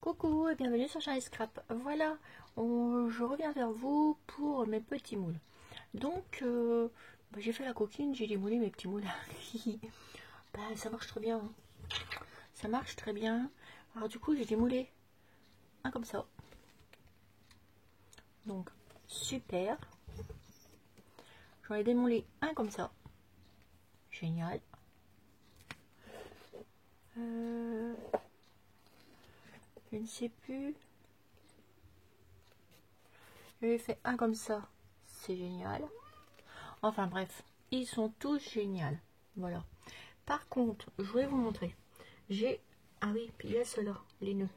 Coucou et bienvenue sur Charlie Scrap. Voilà, je reviens vers vous pour mes petits moules. Donc, j'ai fait la coquine, j'ai démoulé mes petits moules. Ça marche très bien. Hein. Ça marche très bien. Alors du coup, j'ai démoulé un comme ça. Donc, super. J'en ai démoulé un comme ça. Génial. Je ne sais plus. J'ai fait un comme ça. C'est génial. Enfin bref, ils sont tous géniaux. Voilà. Par contre, je vais vous montrer. J'ai... Ah oui, puis il y a ceux-là, les nœuds.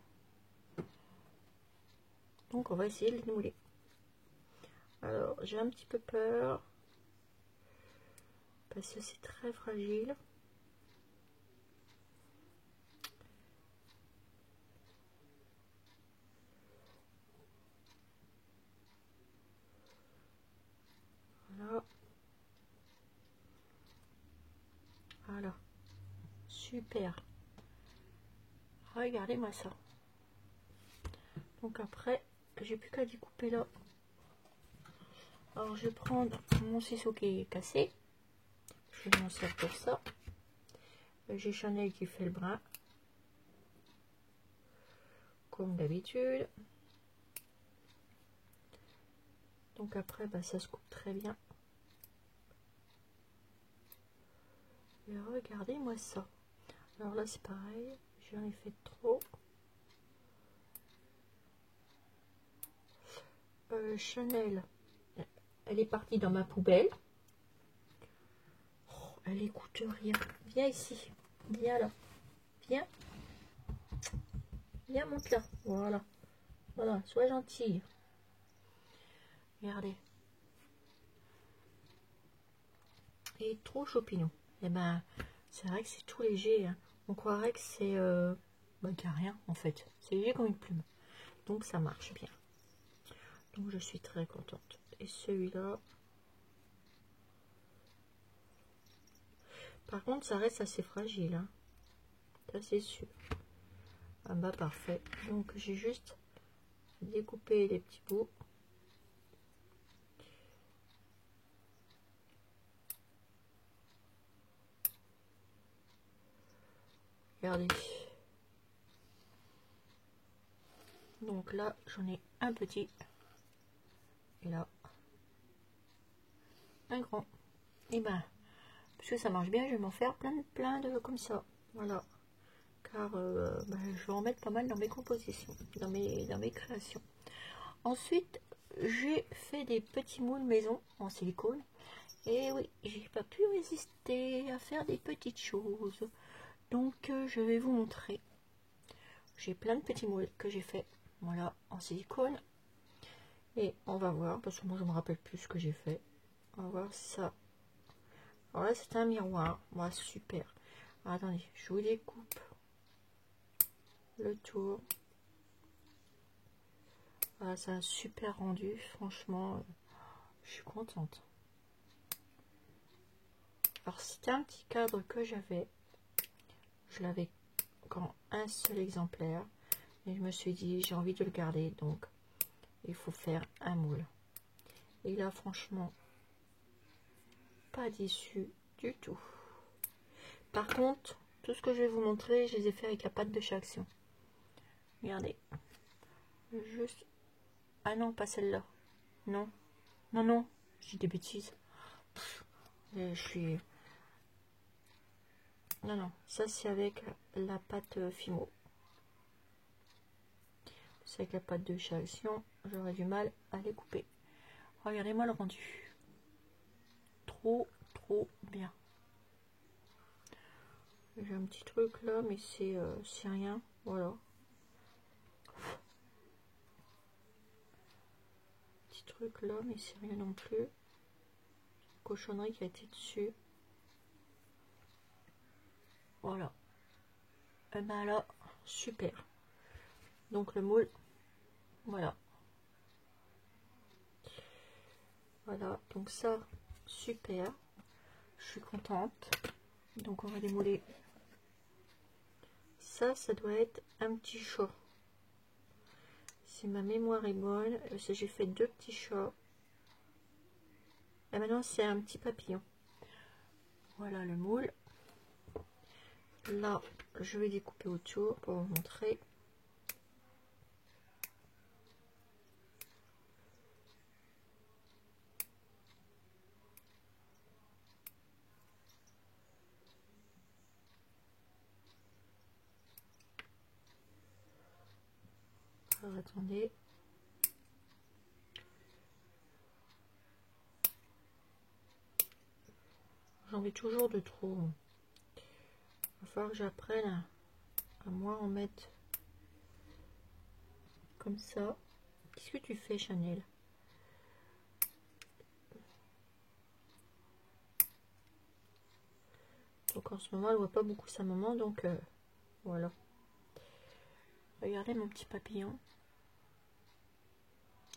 Donc on va essayer de les démouler. Alors, j'ai un petit peu peur. Parce que c'est très fragile. Voilà. Voilà. Super. Regardez-moi ça. Donc après, j'ai plus qu'à découper là. Alors je vais prendre mon ciseau qui est cassé. Je vais m'en servir pour ça. J'ai Chanel qui fait le brin. Comme d'habitude. Donc après, ça se coupe très bien. Et regardez-moi ça. Alors là, c'est pareil. J'en ai fait trop. Chanel, elle est partie dans ma poubelle. Oh, elle écoute rien. Viens ici. Viens là. Viens. Viens, monte là. Voilà. Voilà, sois gentille. Regardez. Et trop chopinou. Et c'est vrai que c'est tout léger. Hein. On croirait que c'est... qu'il n'y a rien, en fait. C'est léger comme une plume. Donc, ça marche bien. Donc, je suis très contente. Et celui-là... Par contre, ça reste assez fragile. Hein. Ça, c'est sûr. Ah parfait. Donc, j'ai juste découpé les petits bouts. Regardez. Donc là, j'en ai un petit. Et là, un grand. Et parce que ça marche bien, je vais m'en faire plein de comme ça. Voilà. Car je vais en mettre pas mal dans mes compositions, dans mes créations. Ensuite, j'ai fait des petits moules maison en silicone. Et oui, j'ai pas pu résister à faire des petites choses. Donc, je vais vous montrer. J'ai plein de petits moules que j'ai fait, voilà, en silicone. Et on va voir, parce que moi je me rappelle plus ce que j'ai fait. On va voir ça. Alors là, c'est un miroir. Voilà, super. Alors, attendez, je vous découpe le tour. Voilà, c'est un super rendu. Franchement, je suis contente. Alors, c'était un petit cadre que j'avais. Je l'avais qu'en un seul exemplaire. Et je me suis dit, j'ai envie de le garder. Donc, il faut faire un moule. Et là, franchement, pas déçu du tout. Par contre, tout ce que je vais vous montrer, je les ai fait avec la pâte de chez Action. Regardez. Juste... Ah non, pas celle-là. Non. Non, non. J'ai des bêtises. Je suis... Non, non. Ça, c'est avec la pâte Fimo. C'est avec la pâte de chez Action. J'aurais du mal à les couper. Regardez-moi le rendu. Trop bien. J'ai un petit truc là, mais c'est rien. Voilà. Petit truc là, mais c'est rien non plus. Cochonnerie qui a été dessus. Voilà. Et là, super. Donc le moule, voilà. Voilà, donc ça, super. Je suis contente. Donc on va démouler. Ça doit être un petit chat. si ma mémoire est bonne, j'ai fait 2 petits chats. Et maintenant, c'est un petit papillon. Voilà le moule. Là, je vais découper autour pour vous montrer. Alors, attendez. J'en mets toujours de trop. Il va falloir que j'apprenne à moi en mettre comme ça. Qu'est-ce que tu fais, Chanel? Donc en ce moment, elle voit pas beaucoup sa maman, donc voilà. Regardez mon petit papillon.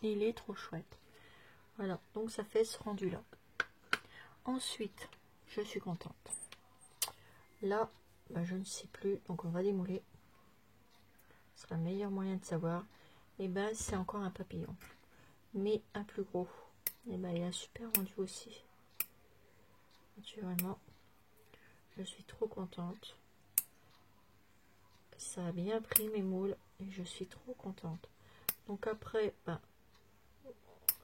Il est trop chouette. Voilà, donc ça fait ce rendu là. Ensuite, je suis contente. Là, bah, je ne sais plus, donc on va démouler. Ce sera le meilleur moyen de savoir. Et ben c'est encore un papillon, mais un plus gros. Et ben il a un super rendu aussi. Naturellement, je suis trop contente. Ça a bien pris mes moules et je suis trop contente. Donc après, ben,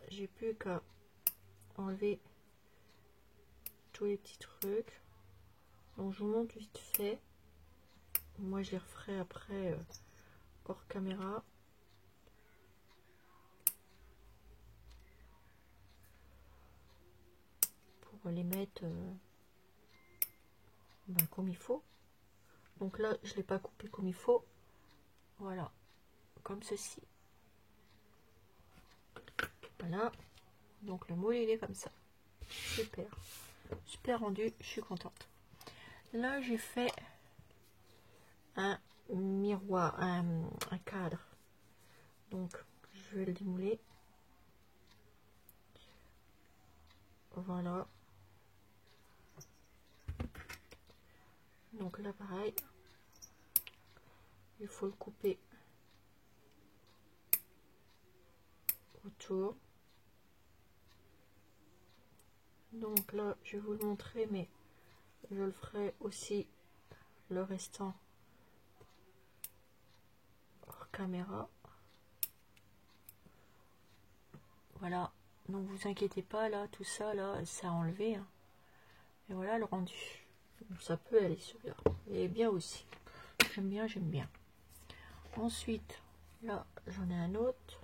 j'ai plus qu'à enlever tous les petits trucs. Donc je vous montre vite fait. Moi je les referai après hors caméra. Pour les mettre ben, comme il faut. Donc là je ne l'ai pas coupé comme il faut. Voilà, comme ceci. Voilà. Donc le moule il est comme ça. Super. Super rendu, je suis contente. Là j'ai fait un miroir, un cadre. Donc je vais le démouler. Voilà. Donc là pareil, il faut le couper autour. Donc là je vais vous le montrer, mais je le ferai aussi le restant hors caméra. Voilà, donc vous inquiétez pas, là tout ça là c'est à enlever hein. Et voilà le rendu. Ça peut aller celui-là, et bien aussi, j'aime bien, j'aime bien. Ensuite là j'en ai un autre.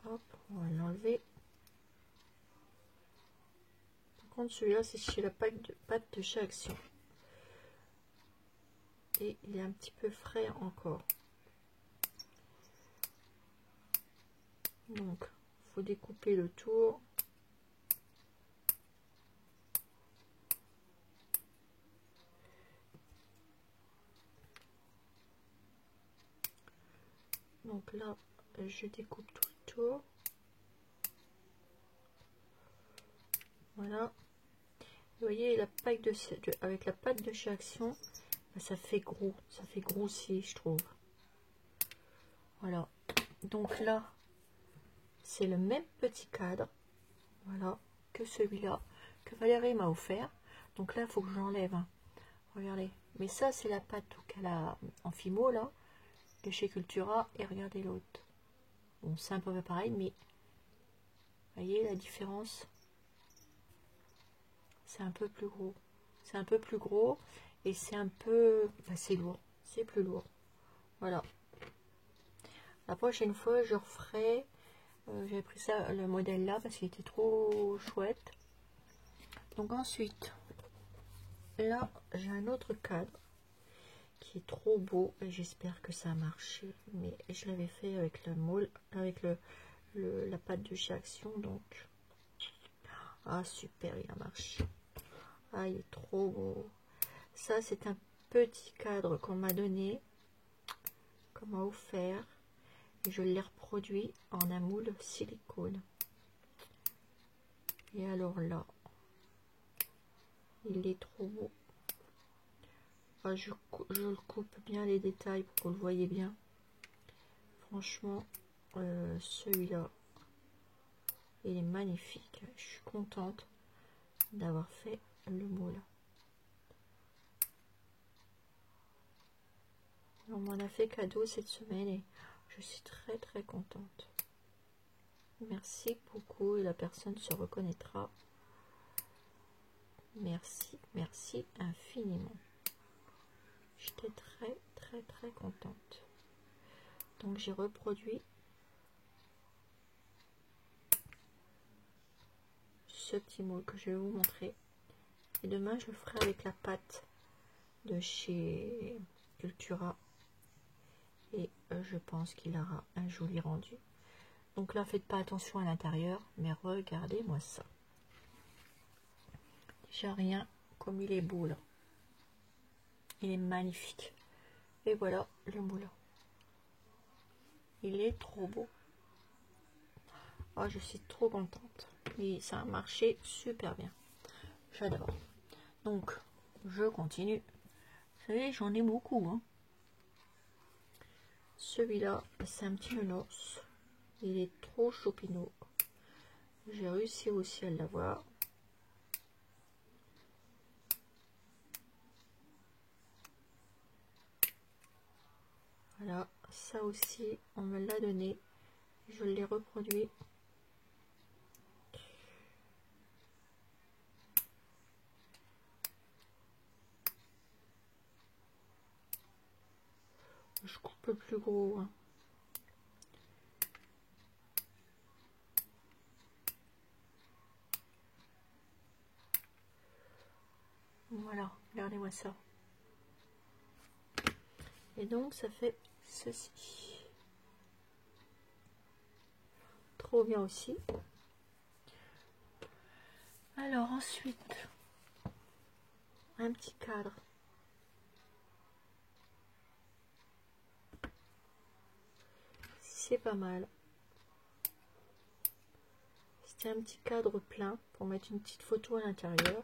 Hop, on va l'enlever. Par contre celui-là c'est chez la pâte de chez Action et il est un petit peu frais encore. Donc il faut découper le tour. Donc là je découpe tout le tour. Voilà. Vous voyez la pâte avec la pâte de chez Action, ça fait gros, ça fait grossier je trouve. Voilà. Donc là c'est le même petit cadre, voilà, que celui-là que Valérie m'a offert. Donc là il faut que j'enlève hein. Regardez, mais ça c'est la pâte qu'elle a en fimo là de chez Cultura, et regardez l'autre. Bon c'est un peu pareil, mais voyez la différence, c'est un peu plus gros, c'est un peu plus gros et c'est un peu, bah, c'est lourd, c'est plus lourd. Voilà, la prochaine fois je referai. J'ai pris ça, le modèle là, parce qu'il était trop chouette. Donc ensuite, là, j'ai un autre cadre qui est trop beau et j'espère que ça a marché. Mais je l'avais fait avec le moule, avec la pâte de chez Action, donc ah super, il a marché. Ah, il est trop beau. Ça, c'est un petit cadre qu'on m'a donné, qu'on m'a offert. Et je l'ai reproduit en un moule silicone. Et alors là, il est trop beau. Ah, je le coupe bien les détails pour que vous le voyez bien. Franchement, celui-là, il est magnifique. Je suis contente d'avoir fait le moule. On m'en a fait cadeau cette semaine et je suis très très contente. Merci beaucoup et la personne se reconnaîtra. Merci, merci infiniment. J'étais très très très contente. Donc j'ai reproduit ce petit moule que je vais vous montrer. Et demain je le ferai avec la pâte de chez Cultura. Et je pense qu'il aura un joli rendu. Donc là, faites pas attention à l'intérieur, mais regardez-moi ça. Déjà rien comme il est beau là. Il est magnifique. Et voilà le moule. Il est trop beau. Oh, je suis trop contente. Et ça a marché super bien. J'adore. Donc, je continue. Vous savez, j'en ai beaucoup. Hein. Celui-là, c'est un petit nounours. Il est trop choupinou. J'ai réussi aussi à l'avoir. Voilà, ça aussi, on me l'a donné. Je l'ai reproduit. Je coupe le plus gros. Hein. Voilà, regardez-moi ça. Et donc, ça fait ceci. Trop bien aussi. Alors, ensuite, un petit cadre. C'est pas mal. C'était un petit cadre plein pour mettre une petite photo à l'intérieur.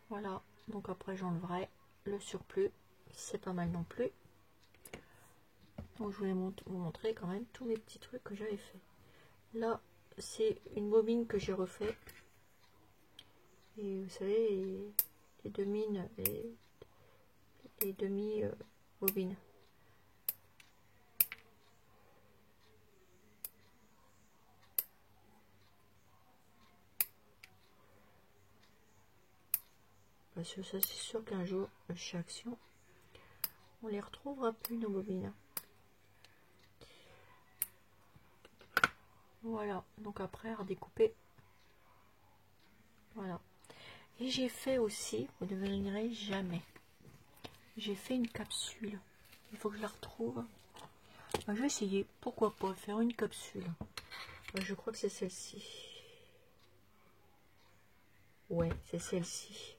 Voilà, donc après j'enlèverai le surplus. C'est pas mal non plus. Donc je voulais vous montrer quand même tous mes petits trucs que j'avais fait. Là, c'est une bobine que j'ai refait. Et vous savez, les demi-bobines. Parce que ça, c'est sûr qu'un jour, chez Action, on les retrouvera plus, nos bobines. Voilà, donc après, à redécouper. Voilà. Et j'ai fait aussi, vous ne devinerez jamais, j'ai fait une capsule. Il faut que je la retrouve. Je vais essayer, pourquoi pas, faire une capsule. Je crois que c'est celle-ci. Ouais, c'est celle-ci.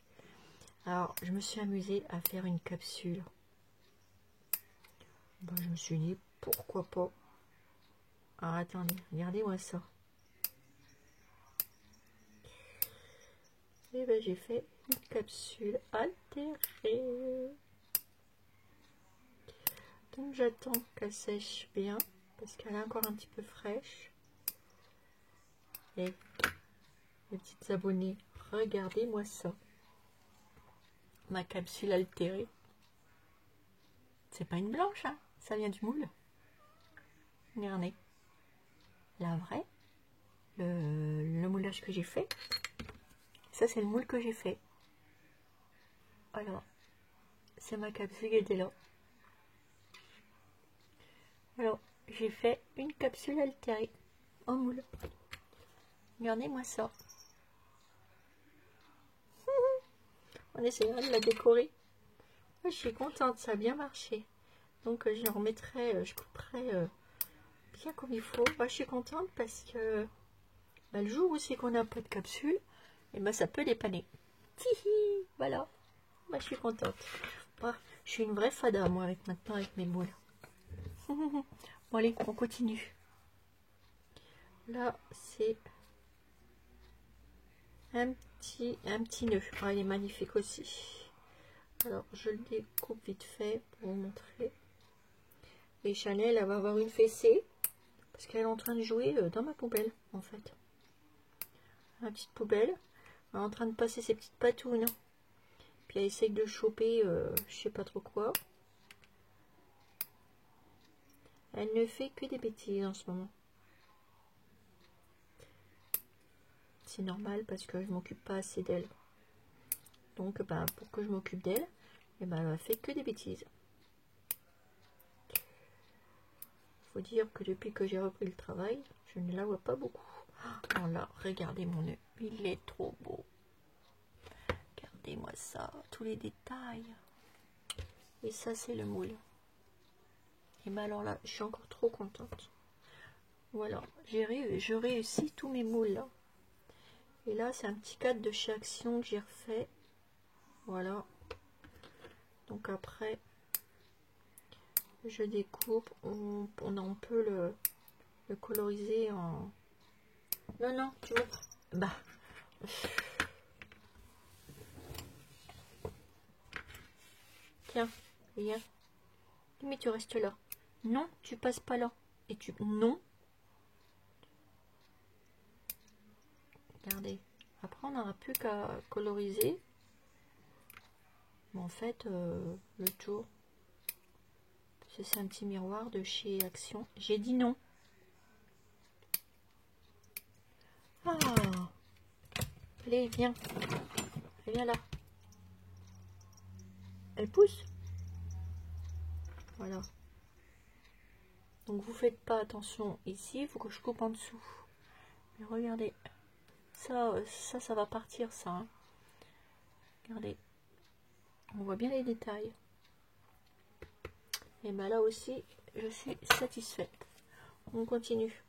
Alors, je me suis amusée à faire une capsule. Ben, je me suis dit, pourquoi pas. Alors, attendez, regardez-moi ça. Et ben, j'ai fait une capsule altérée. Donc, j'attends qu'elle sèche bien, parce qu'elle est encore un petit peu fraîche. Et les petites abonnées, regardez-moi ça. Ma capsule altérée. C'est pas une blanche, hein, ça vient du moule. Regardez. La vraie. Le moulage que j'ai fait. Ça, c'est le moule que j'ai fait. Alors, c'est ma capsule qui était là. Alors, j'ai fait une capsule altérée en moule. Regardez-moi ça. On essaiera de la décorer. Je suis contente, ça a bien marché. Donc, je remettrai, je couperai bien comme il faut. Je suis contente parce que le jour où c'est qu'on n'a pas de capsule, et ben ça peut dépanner. Tihi, voilà. Je suis contente. Je suis une vraie fada, moi, maintenant avec mes moules. Bon, allez, on continue. Là, c'est un petit nœud. Ah, il est magnifique aussi. Alors, je le découpe vite fait pour vous montrer. Et Chanel, elle va avoir une fessée. Parce qu'elle est en train de jouer dans ma poubelle, en fait. Ma petite poubelle. Elle est en train de passer ses petites patounes. Puis elle essaye de choper, je sais pas trop quoi. Elle ne fait que des bêtises en ce moment. C'est normal parce que je m'occupe pas assez d'elle. Donc, bah, pour que je m'occupe d'elle, eh ben, elle fait que des bêtises. Faut dire que depuis que j'ai repris le travail, je ne la vois pas beaucoup. Oh là, regardez mon nœud, il est trop beau. Regardez-moi ça, tous les détails. Et ça, c'est le moule. Et ben alors là, je suis encore trop contente. Voilà, je réussis tous mes moules là. Et là, c'est un petit cadre de chez Action que j'ai refait. Voilà. Donc après, je découpe. On peut le coloriser en... Non, non, tu veux pas. Bah. Tiens, viens. Mais tu restes là. Non, tu passes pas là. Et tu... Non. Regardez. Après, on n'aura plus qu'à coloriser. Mais en fait, le tour. C'est un petit miroir de chez Action. J'ai dit non. Ah. Allez, viens. Viens là. Elle pousse. Voilà. Donc vous faites pas attention ici, il faut que je coupe en dessous. Mais regardez, ça va partir ça. Hein. Regardez, on voit bien les détails. Et ben là aussi, je suis satisfaite. On continue.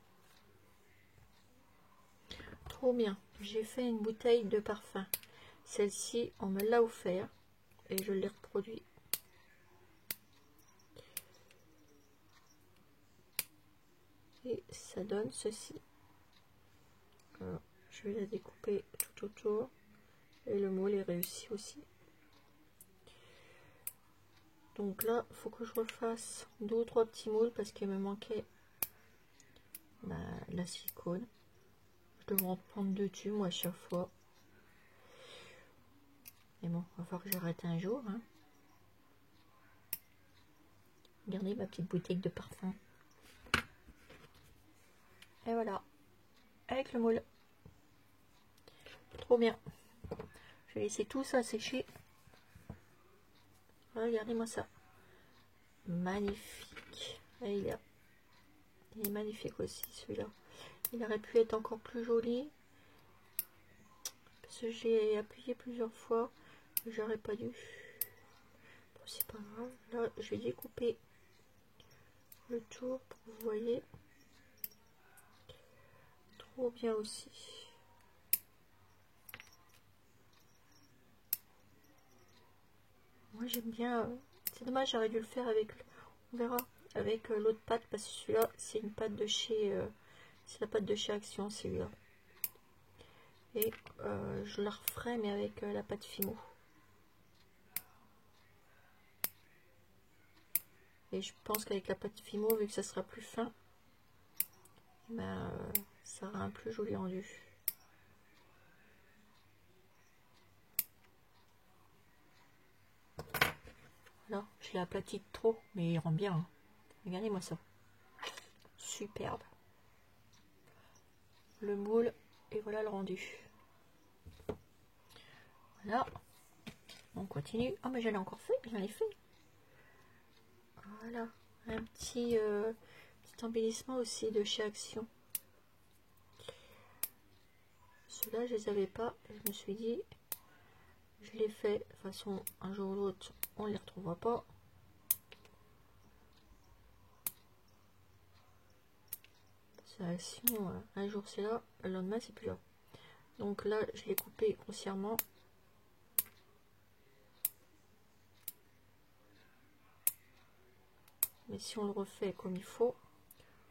Trop bien. J'ai fait une bouteille de parfum. Celle-ci, on me l'a offert et je l'ai reproduit. Et ça donne ceci. Alors, je vais la découper tout autour. Et le moule est réussi aussi. Donc là, il faut que je refasse 2 ou 3 petits moules parce qu'il me manquait la silicone. Je devrais en prendre 2 tubes moi à chaque fois. Mais bon, il va falloir que j'arrête un jour. Hein. Regardez ma petite bouteille de parfum. Et voilà, avec le moule. Trop bien. Je vais laisser tout ça sécher. Regardez-moi ça. Magnifique. Et il est magnifique aussi celui-là. Il aurait pu être encore plus joli. Parce que j'ai appuyé plusieurs fois. J'aurais pas dû. Bon, c'est pas grave. Là, je vais découper le tour pour que vous voyez. Trop bien aussi. Moi j'aime bien. C'est dommage, j'aurais dû le faire avec. On verra. Avec l'autre pâte parce que celui-là c'est une pâte de chez. C'est la pâte de chez Action celui-là. Et je la referai mais avec la pâte Fimo. Et je pense qu'avec la pâte Fimo, vu que ça sera plus fin, ben, ça aura un plus joli rendu. Voilà, je l'ai aplati de trop, mais il rend bien. Hein. Regardez-moi ça. Superbe. Le moule, et voilà le rendu. Voilà. On continue. Ah, mais j'en ai encore fait, j'en ai fait. Voilà, un petit embellissement aussi de chez Action. Ceux-là, je les avais pas. Je me suis dit, je les fais. De toute façon, un jour ou l'autre, on les retrouvera pas. C'est Action, un jour c'est là, le lendemain c'est plus là. Donc là, je l'ai coupé grossièrement. Mais si on le refait comme il faut,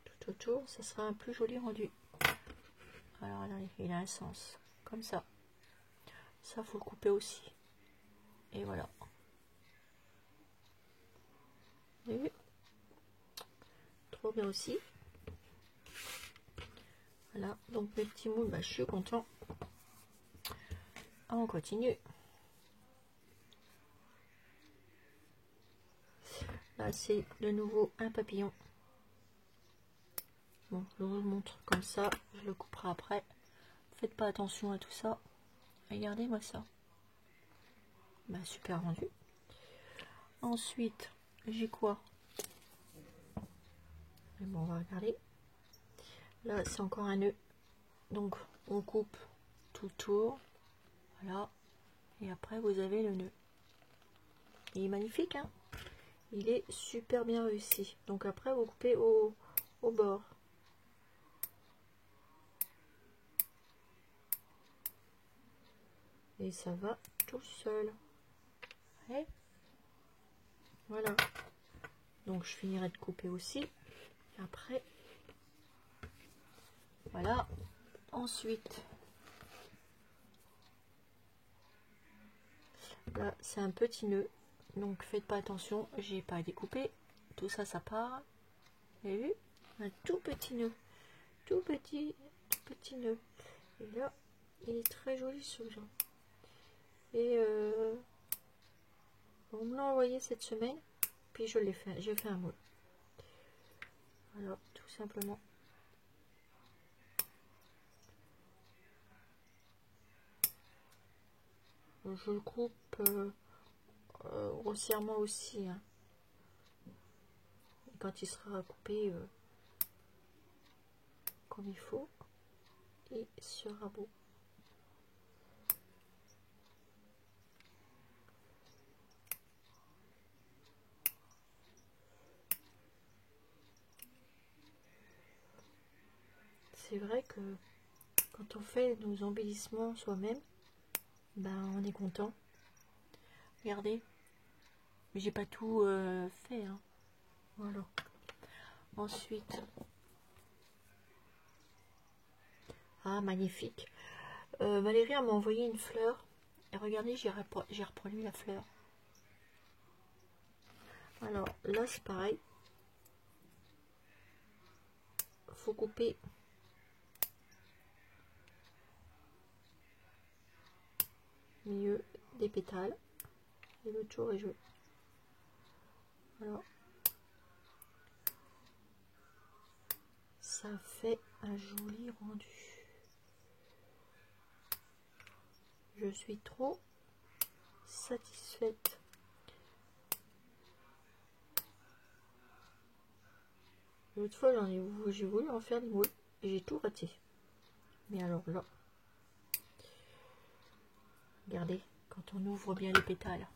tout autour, ça sera un plus joli rendu. Alors, regardez, il a un sens. Comme ça. Ça, faut le couper aussi. Et voilà. Vous avez vu ? bien aussi. Voilà, donc mes petits moules, je suis content. On continue. Là, c'est de nouveau un papillon. Bon, je vous le montre comme ça, je le couperai après. Faites pas attention à tout ça. Regardez-moi ça. Super rendu. Ensuite, j'ai quoi? Mais bon, on va regarder. Là, c'est encore un nœud. Donc, on coupe tout le tour. Voilà. Et après, vous avez le nœud. Il est magnifique, hein? Il est super bien réussi. Donc après, vous coupez au bord. Et ça va tout seul. Ouais. Voilà. Donc je finirai de couper aussi. Après, voilà. Ensuite, là, c'est un petit nœud. Donc faites pas attention, j'ai pas découpé. Tout ça, ça part. Vous avez vu? Un tout petit nœud. Tout petit nœud. Et là, il est très joli celui-là. Et on me l'a envoyé cette semaine. Puis je l'ai fait. J'ai fait un moule. Voilà, tout simplement. Je le coupe grossièrement aussi. Hein. Et quand il sera coupé comme il faut, il sera beau. C'est vrai que quand on fait nos embellissements soi-même, on est content. Regardez, j'ai pas tout fait. Hein. Voilà. Ensuite, magnifique. Valérie m'a envoyé une fleur. Et regardez, j'ai reproduit la fleur. Alors là, c'est pareil. Faut couper milieu des pétales et le tour est joué. Alors ça fait un joli rendu. Je suis trop satisfaite. L'autre fois j'ai voulu en faire des moules et j'ai tout raté. Mais alors là, regardez, quand on ouvre bien les pétales.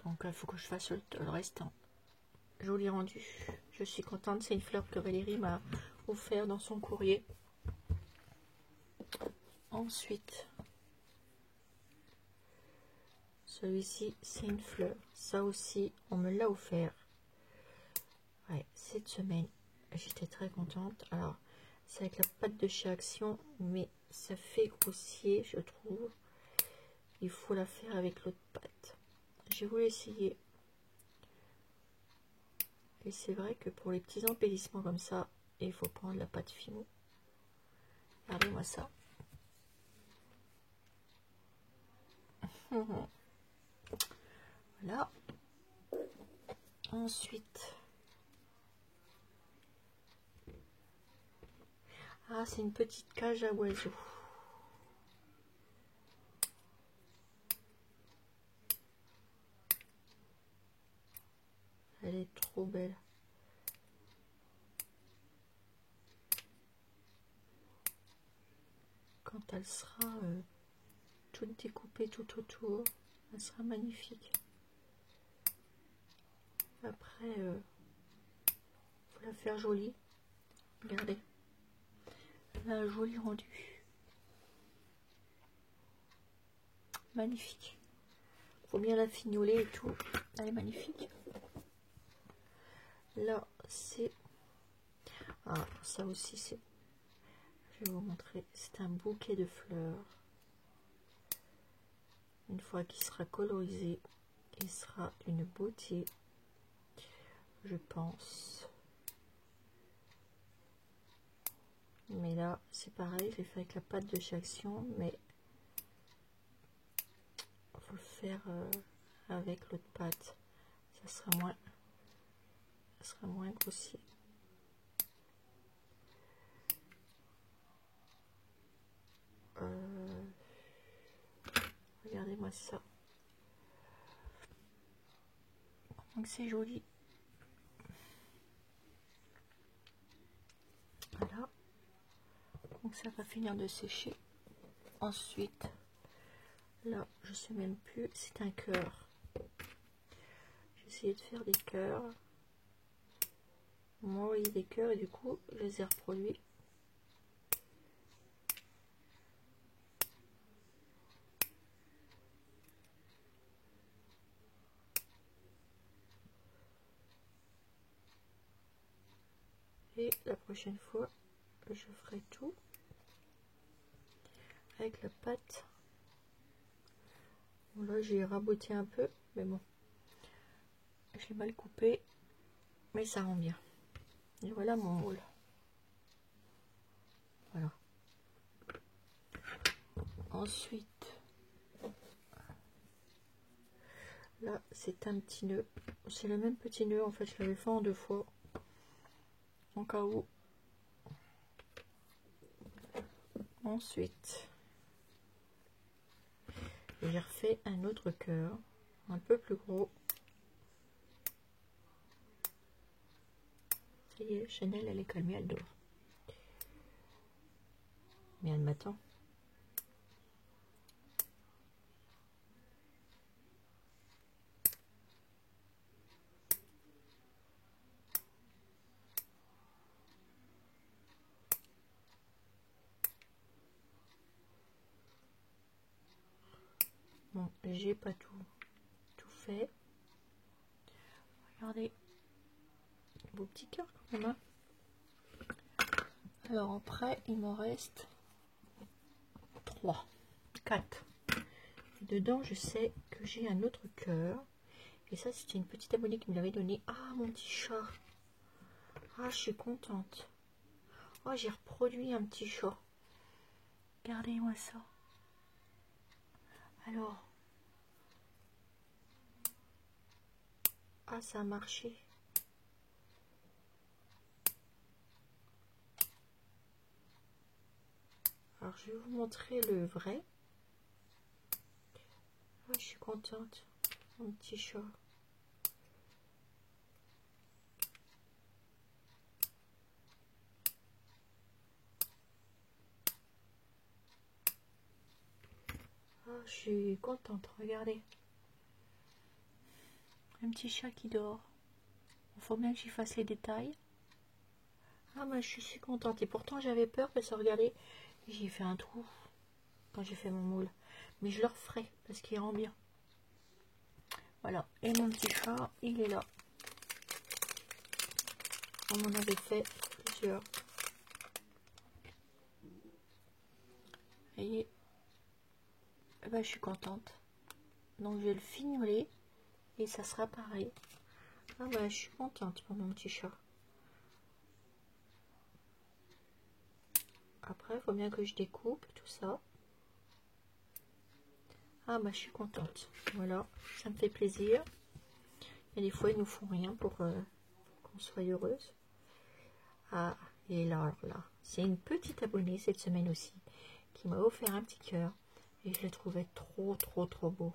Donc il faut que je fasse le restant. Joli rendu. Je suis contente, c'est une fleur que Valérie m'a offert dans son courrier. Ensuite, celui-ci, c'est une fleur. Ça aussi, on me l'a offert. Ouais, cette semaine, j'étais très contente. Alors, c'est avec la pâte de chez Action, mais ça fait grossier, je trouve. Il faut la faire avec l'autre pâte. J'ai voulu essayer. Et c'est vrai que pour les petits embellissements comme ça, il faut prendre la pâte Fimo. Regardez-moi ça. Voilà. Ensuite, c'est une petite cage à oiseaux. Elle est trop belle. Quand elle sera toute découpée tout autour, elle sera magnifique. Après, faut la faire jolie. Regardez. Elle a un joli rendu. Magnifique. Faut bien la fignoler et tout. Elle est magnifique. Là, c'est... ça aussi, c'est... Je vais vous montrer. C'est un bouquet de fleurs. Une fois qu'il sera colorisé, il sera d'une beauté. je pense. Mais là, c'est pareil, j'ai fait avec la pâte de chez Action, mais il faut le faire avec l'autre pâte. Ça sera moins grossier. Regardez-moi ça. Donc c'est joli. Voilà. Donc ça va finir de sécher. Ensuite, là, je sais même plus, c'est un cœur. J'ai essayé de faire des cœurs. On m'a envoyé des cœurs et du coup, je les ai reproduits. Et la prochaine fois, je ferai tout avec la pâte. Bon, là, j'ai raboté un peu, mais bon, je l'ai mal coupé, mais ça rend bien. Et voilà mon moule. Voilà. Ensuite, là, c'est un petit nœud. C'est le même petit nœud, en fait, je l'avais fait en 2 fois. En cas où. Ensuite, j'ai refait un autre cœur, un peu plus gros. Ça y est, Chanel, elle est calmée, elle dort. Mais elle m'attend. Bon, j'ai pas tout fait. Regardez vos petits cœurs quand même. Alors après, il m'en reste 3, 4. Et dedans, je sais que j'ai un autre cœur. Et ça, c'était une petite abonnée qui me l'avait donné. Ah, mon petit chat. Ah, je suis contente. Oh, j'ai reproduit un petit chat. Regardez-moi ça. Alors. Ah, ça a marché. Alors, je vais vous montrer le vrai. Ah, je suis contente. Mon petit chat. Ah, je suis contente. Regardez. Un petit chat qui dort. Il faut bien que j'y fasse les détails. Ah, bah, je suis contente. Et pourtant, j'avais peur parce que regardez, j'ai fait un trou quand j'ai fait mon moule. Mais je le referai parce qu'il rend bien. Voilà. Et mon petit chat, il est là. On en avait fait plusieurs. Vous voyez, eh ben, je suis contente. Donc, je vais le fignoler et ça sera pareil. Ah, bah, je suis contente pour mon petit chat. Après, il faut bien que je découpe tout ça. Ah, bah, je suis contente. Voilà, ça me fait plaisir. Et des fois, ils nous font rien pour qu'on soit heureuse. Ah, et là, alors là, c'est une petite abonnée cette semaine aussi qui m'a offert un petit cœur et je le trouvais trop beau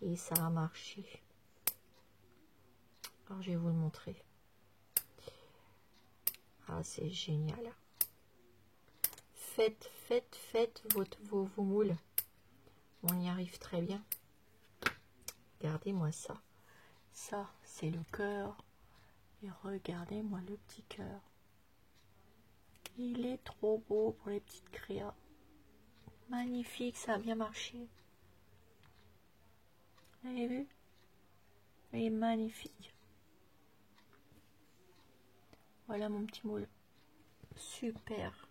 et ça a marché. Alors, je vais vous le montrer. Ah, c'est génial. Faites vos moules. On y arrive très bien. Regardez-moi ça. Ça, c'est le cœur. Et regardez-moi le petit cœur. Il est trop beau pour les petites créas. Magnifique, ça a bien marché. Vous avez vu? Il est magnifique. Voilà mon petit moule. Super.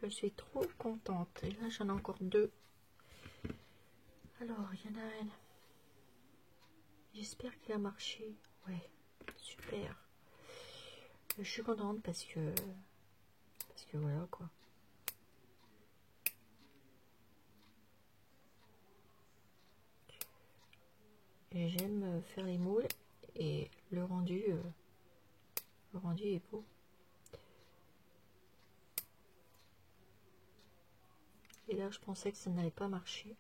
Je suis trop contente. Et là, j'en ai encore 2. Alors, il y en a un. J'espère qu'il a marché. Ouais, super. Je suis contente parce que voilà quoi. Et j'aime faire les moules et le rendu est beau. Et là je pensais que ça n'allait pas marcher.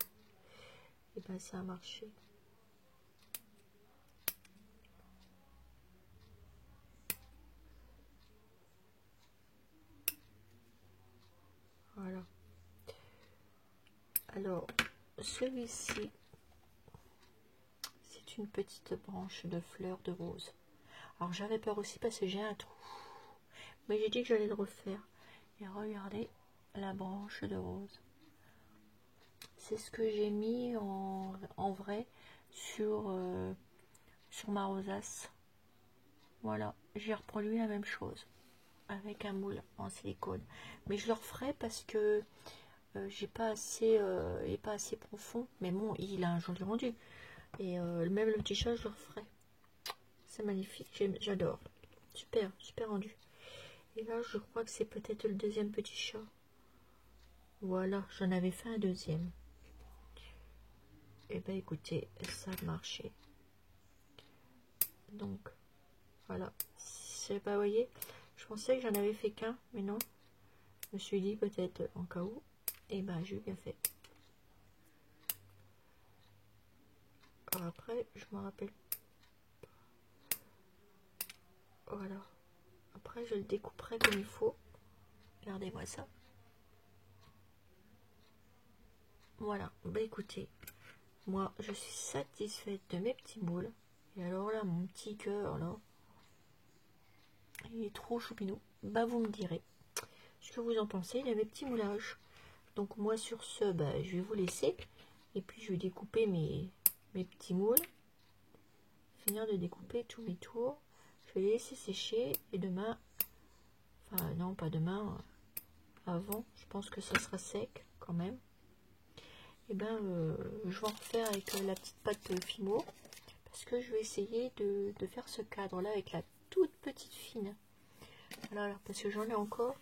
Et ben ça a marché. Voilà. Alors celui-ci, c'est une petite branche de fleurs de rose. Alors j'avais peur aussi parce que j'ai un trou. Mais j'ai dit que j'allais le refaire. Et regardez la branche de rose. C'est ce que j'ai mis en vrai sur ma rosace. Voilà, j'ai reproduit la même chose avec un moule en silicone. Mais je le referai parce que j'ai pas assez, il n'est pas assez profond. Mais bon, il a un joli rendu. Et même le petit chat, je le referai. C'est magnifique, j'adore. Super, super rendu. Et là, je crois que c'est peut-être le deuxième petit chat. Voilà, j'en avais fait un deuxième. Et ben écoutez, ça a marché. Donc, voilà. Je sais pas, vous voyez, je pensais que j'en avais fait qu'un, mais non. Je me suis dit peut-être en cas où. Et ben j'ai bien fait. Alors après, je me rappelle. Voilà. Après, je le découperai comme il faut. Regardez-moi ça. Voilà. Bah écoutez, moi, je suis satisfaite de mes petits moules. Et alors là, mon petit cœur, là, il est trop choupinou. Bah vous me direz ce que vous en pensez de mes petits moulages. Donc moi, sur ce, bah, je vais vous laisser. Et puis, je vais découper mes petits moules. Finir de découper tous mes tours. Je vais les laisser sécher. Et demain, enfin non, pas demain, avant, je pense que ça sera sec quand même. Et ben, je vais en refaire avec la petite pâte Fimo. Parce que je vais essayer de faire ce cadre-là avec la toute petite fine. Voilà, parce que j'en ai encore.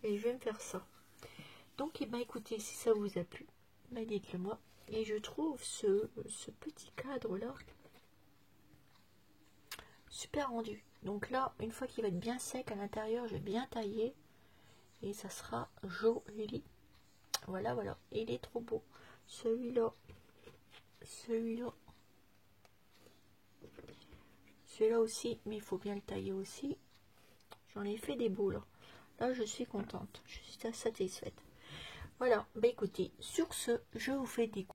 Et je vais me faire ça. Donc, et ben, écoutez, si ça vous a plu, ben, dites-le moi. Et je trouve ce petit cadre-là super rendu. Donc là, une fois qu'il va être bien sec à l'intérieur, je vais bien tailler. Et ça sera joli. Voilà, voilà. Il est trop beau. Celui-là. Celui-là. Celui-là aussi, mais il faut bien le tailler aussi. J'en ai fait des beaux là. Là, je suis contente. Je suis satisfaite. Voilà. Bah écoutez, sur ce, je vous fais des